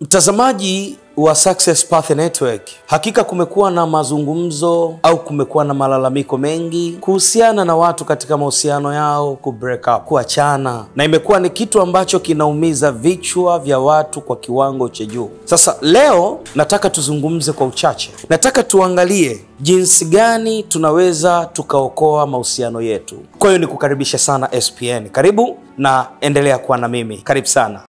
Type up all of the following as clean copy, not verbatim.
Mtazamaji wa Success Path Network, hakika kumekuwa na mazungumzo au kumekuwa na malalamiko mengi kuhusiana na watu katika mahusiano yao break up, kuachana, na imekuwa ni kitu ambacho kinaumiza vichwa vya watu kwa kiwango cha juu. Sasa leo nataka tuzungumze kwa uchache. Nataka tuangalie jinsi gani tunaweza tukaokoa mahusiano yetu. Kwa hiyo nikukaribisha sana SPN. Karibu na endelea kuwa na mimi. Karibu sana.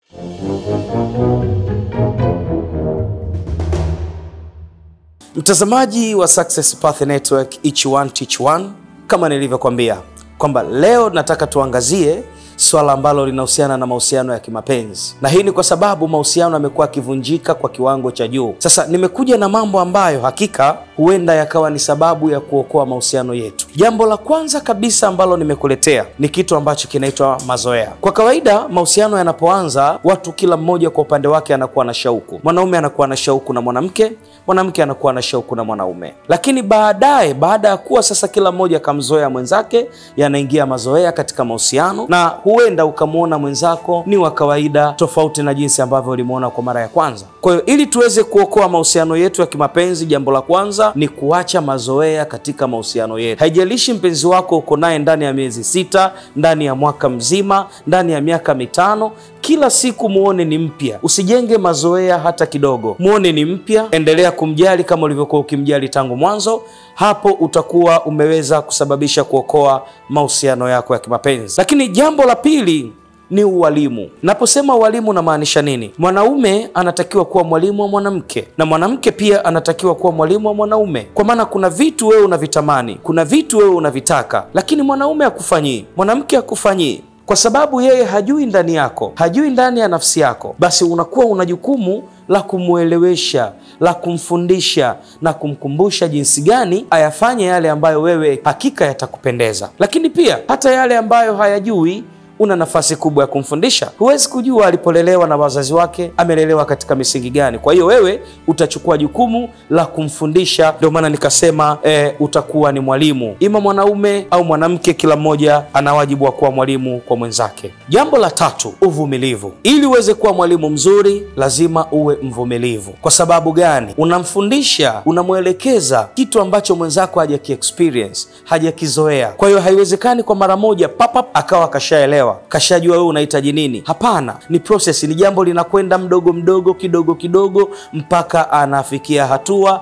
Mtazamaji wa Success Path Network, each one teach one, kama nilivyokuambia kwamba leo nataka tuangazie swala ambalo linahusiana na mahusiano ya kimapenzi. Na hii ni kwa sababu mahusiano yamekuwa yakivunjika kwa kiwango cha juu. Sasa nimekuja na mambo ambayo hakika huenda yakawa ni sababu ya kuokoa mahusiano yetu. Jambo la kwanza kabisa ambalo nimekuletea ni kitu ambacho kinaitwa mazoea. Kwa kawaida mahusiano yanapoanza, watu kila mmoja kwa upande wake anakuwa na shauku. Mwanaume anakuwa na shauku na mwanamke, mwanamke anakuwa na shauku na mwanaume. Lakini baadaye, baada ya kuwa sasa kila mmoja kamzoea mwenzake, yanaingia mazoea katika mahusiano, na huenda ukamuona mwenzako ni wa kawaida tofauti na jinsi ambavyo ulimuona kwa mara ya kwanza. Kwa hiyo ili tuweze kuokoa mahusiano yetu ya kimapenzi, jambo la kwanza ni kuacha mazoea katika mahusiano yetu. Haijalishi mpenzi wako uko naye ndani ya miezi 6, ndani ya mwaka mzima, ndani ya miaka 5, kila siku muone ni mpya. Usijenge mazoea hata kidogo. Muone ni mpya, endelea kumjali kama ulivyokuwa ukimjali tangu mwanzo. Hapo utakuwa umeweza kusababisha kuokoa mahusiano yako ya kimapenzi. Lakini jambo la pili ni ualimu. Naposema ualimu namaanisha nini? Mwanaume anatakiwa kuwa mwalimu wa mwanamke, na mwanamke pia anatakiwa kuwa mwalimu wa mwanaume. Kwa maana kuna vitu wewe unavitamani, kuna vitu wewe unavitaka, lakini mwanaume hakufanyii, mwanamke hakufanyii. Kwa sababu yeye hajui ndani yako, hajui ndani ya nafsi yako, basi unakuwa una jukumu la kumuelewesha, la kumfundisha na kumkumbusha jinsi gani ayafanye yale ambayo wewe hakika yatakupendeza. Lakini pia hata yale ambayo hayajui, una nafasi kubwa ya kumfundisha. Huwezi kujua alipolelewa na wazazi wake, amelelewa katika misingi gani. Kwa hiyo wewe utachukua jukumu la kumfundisha. Ndio maana nikasema utakuwa ni mwalimu. Ima mwanaume au mwanamke, kila mmoja ana wajibu wa kuwa mwalimu kwa mwenzake. Jambo la tatu, uvumilivu. Ili uweze kuwa mwalimu mzuri, lazima uwe mvumilivu. Kwa sababu gani? Unamfundisha, unamuelekeza kitu ambacho mwenzako hajakiexperience, hajakizoea. Kwa hiyo haiwezekani kwa mara moja papap akawa kashaelewa, kashajua wewe unahitaji nini. Hapana, ni process, ni jambo linakwenda mdogo mdogo, kidogo kidogo, mpaka anafikia hatua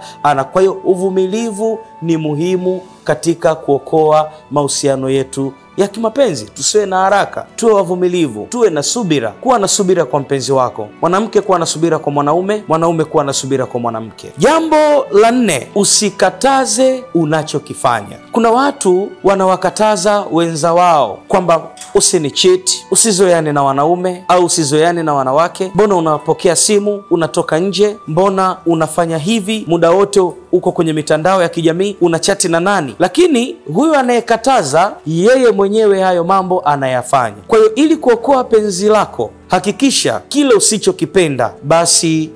Kwa hiyo uvumilivu ni muhimu katika kuokoa mahusiano yetu ya kimapenzi. Tusiwe na haraka, tuwe wavumilivu, tuwe na subira. Kuwa na subira kwa mpenzi wako, mwanamke kuwa na subira kwa mwanaume, mwanaume kuwa na subira kwa mwanamke. Jambo la 4, usikataze unachokifanya. Kuna watu wanawakataza wenza wao kwamba usinicheat, usizoeane na wanaume au usizoeane na wanawake. Mbona unapokea simu, unatoka nje? Mbona unafanya hivi muda wote uko kwenye mitandao ya kijamii, unachati na nani? Lakini huyu anayekataza, yeye mwenyewe hayo mambo anayafanya. Kwa hiyo ili kuokoa penzi lako, hakikisha kile usichokipenda basi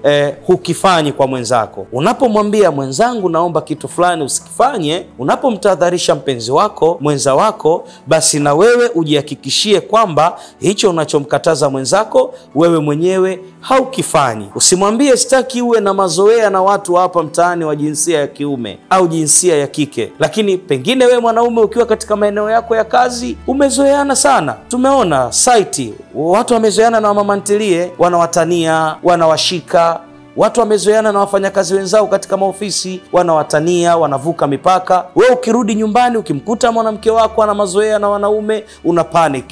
hukifanyi kwa mwenzako. Unapomwambia mwenzangu naomba kitu fulani usikifanye, unapomtahadharisha mpenzi wako, mwenza wako, basi na wewe ujihakikishie kwamba hicho unachomkataza mwenzako wewe mwenyewe haukifanyi. Usimwambie sitaki uwe na mazoea na watu hapa mtaani wa jinsia ya kiume au jinsia ya kike, lakini pengine wewe mwanaume ukiwa katika maeneo yako ya kazi umezoeana sana. Tumeona site watu wamezoeana na mama ntilie, wanawatania, wanawashika. Watu wamezoeana na wafanyakazi wenzao katika maofisi, wanawatania, wanavuka mipaka. Wewe ukirudi nyumbani ukimkuta mwanamke wako ana mazoea na wanaume, una panic.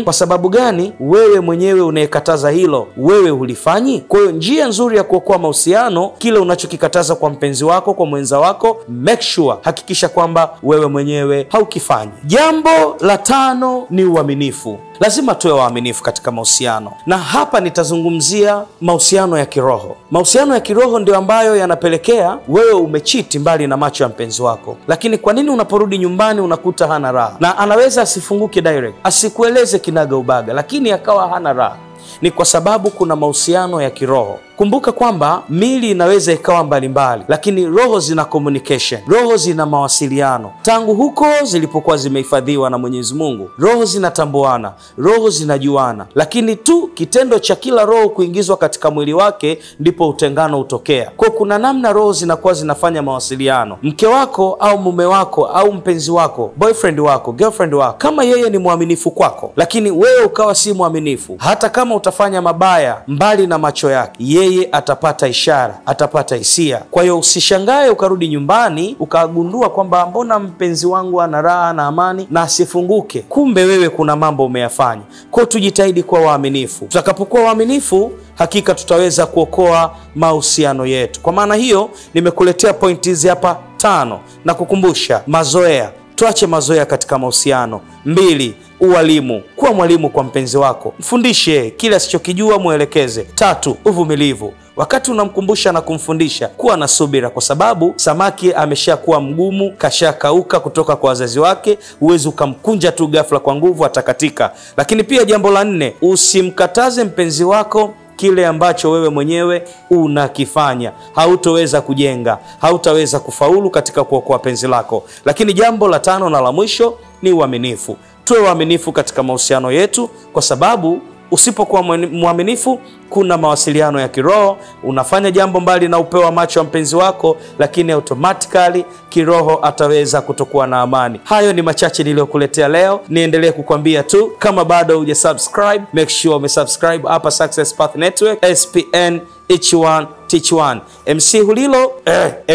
Kwa sababu gani? Wewe mwenyewe unayekataza hilo, wewe hulifanyi. Kwa hiyo njia nzuri ya kuokoa mahusiano, kile unachokikataza kwa mpenzi wako, kwa mwenza wako, make sure, hakikisha kwamba wewe mwenyewe haukifanyi. Jambo la 5 ni uaminifu. Lazima tuwe waaminifu katika mahusiano, na hapa nitazungumzia mahusiano ya kiroho. Mahusiano ya kiroho ndio ambayo yanapelekea wewe umechiti mbali na macho ya mpenzi wako. Lakini kwa nini unaporudi nyumbani unakuta hana raha? Na anaweza asifunguke direct, asikueleze kinaga ubaga, lakini akawa hana raha. Ni kwa sababu kuna mahusiano ya kiroho. Kumbuka kwamba mili inaweza ikawa mbalimbali, lakini roho zina communication, roho zina mawasiliano. Tangu huko zilipokuwa zimehifadhiwa na Mwenyezi Mungu, roho zinatambuana, roho zinajuana, lakini tu kitendo cha kila roho kuingizwa katika mwili wake ndipo utengano utokea. Kwa kuna namna roho zinakuwa zinafanya mawasiliano. Mke wako au mume wako au mpenzi wako, boyfriend wako, girlfriend wako, kama yeye ni mwaminifu kwako, lakini wewe ukawa si mwaminifu, hata kama utafanya mabaya mbali na macho yake, yeye atapata ishara, atapata hisia. Kwa hiyo usishangae ukarudi nyumbani ukagundua kwamba mbona mpenzi wangu ana raha na amani na asifunguke, kumbe wewe kuna mambo umeyafanya. Kwa hiyo tujitahidi kuwa waaminifu. Tutakapokuwa waaminifu, hakika tutaweza kuokoa mahusiano yetu. Kwa maana hiyo nimekuletea pointi hizi hapa 5 na kukumbusha mazoea. Tuache mazoea katika mahusiano. 2, uwalimu. Kuwa mwalimu kwa mpenzi wako, mfundishe kile asichokijua, muelekeze. 3, uvumilivu. Wakati unamkumbusha na kumfundisha, kuwa na subira, kwa sababu samaki ameshakuwa mgumu, kashakauka kutoka kwa wazazi wake. Huwezi ukamkunja tu ghafla kwa nguvu, atakatika. Lakini pia jambo la 4, usimkataze mpenzi wako kile ambacho wewe mwenyewe unakifanya. Hautoweza kujenga, hautaweza kufaulu katika kuokoa penzi lako. Lakini jambo la 5 na la mwisho ni uaminifu. Tuwe waaminifu katika mahusiano yetu, kwa sababu usipokuwa mwaminifu, kuna mawasiliano ya kiroho. Unafanya jambo mbali na upeo wa macho wa mpenzi wako, lakini automatically kiroho ataweza kutokuwa na amani. Hayo ni machache niliyokuletea leo. Niendelee kukwambia tu, kama bado hujasubscribe, make sure umesubscribe hapa Success Path Network, SPN Each One Teach One. MC Hulilo,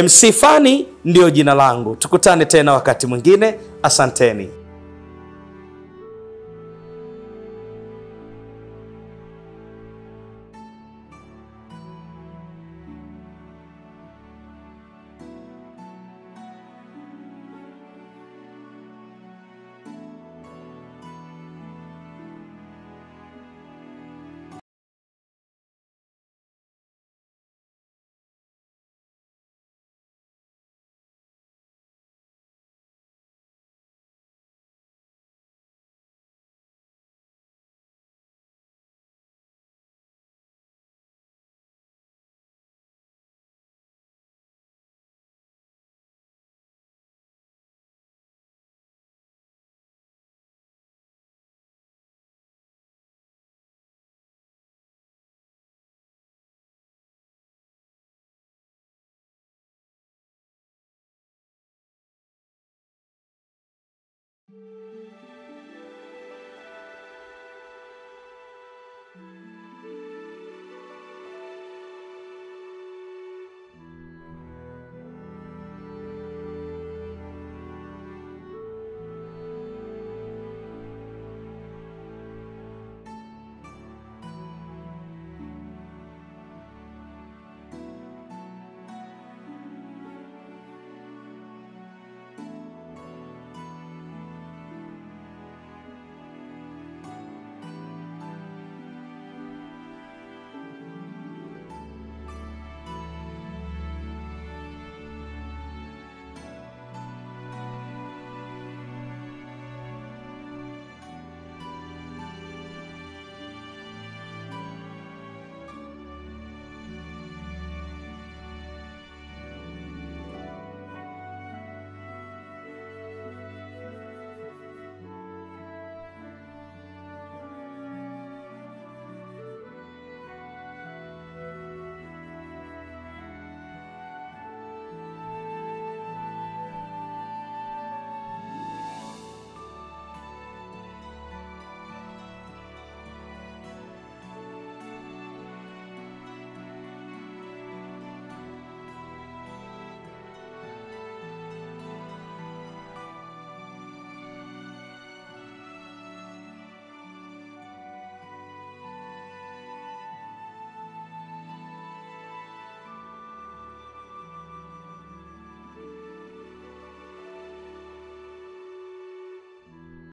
MC Fani ndio jina langu. Tukutane tena wakati mwingine. Asanteni.